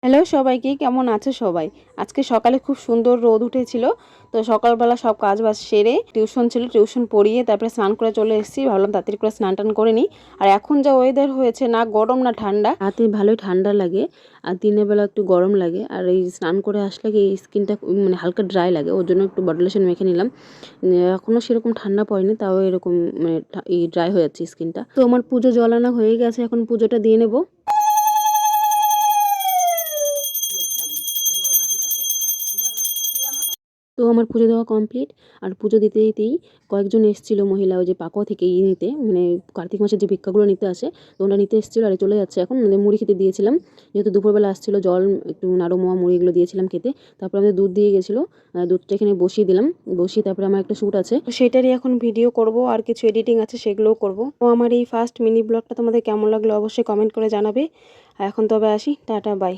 Hello সবাইকে, কেমন আছে সবাই? আজকে সকালে খুব সুন্দর রোদ উঠেছিল। তো সকালবেলা সব কাজ বাজ সেরে টিউশন ছিল, টিউশন পড়িয়ে তারপরে স্নান করে চলে এসেছি। ভাবলাম তাড়াতাড়ি করে স্নান টান করে নিই। আর এখন যা ওয়েদার হয়েছে, না গরম না ঠান্ডা, রাতে ভালোই ঠান্ডা লাগে আর দিনের বেলা একটু গরম লাগে। আর এই স্নান করে আসলে কি এই স্কিনটা মানে হালকা ড্রাই লাগে, ওর জন্য একটু বডি লোশন মেখে নিলাম। এখনও সেরকম ঠান্ডা পড়েনি, তাও এরকম মানে ড্রাই হয়ে যাচ্ছে স্কিনটা। তো আমার পুজো জ্বালানো হয়ে গেছে, এখন পুজোটা দিয়ে নেবো। তো আমার পুজো দেওয়া কমপ্লিট। আর পুজো দিতে দিতেই কয়েকজন এসেছিল মহিলা, ওই যে পাকুয়া থেকে নিতে, মানে কার্তিক মাসের যে ভিক্ষাগুলো নিতে আসে, তো ওরা নিতে এসেছিলো। আর চলে যাচ্ছে এখন। মানে মুড়ি খেতে দিয়েছিলাম, যেহেতু দুপুরবেলা আসছিলো, জল একটু নাড়ু মোয়া মুড়ি এগুলো দিয়েছিলাম খেতে। তারপর আমাদের দুধ দিয়ে গেছিলো, দুধটা এখানে বসিয়ে দিলাম। বসিয়ে তারপরে আমার একটা শ্যুট আছে, সেটারই এখন ভিডিও করব, আর কিছু এডিটিং আছে সেগুলোও করব। তো আমার এই ফার্স্ট মিনি ব্লগটা তোমাদের কেমন লাগলো অবশ্যই কমেন্ট করে জানাবে। এখন তবে আসি, টাটা বাই।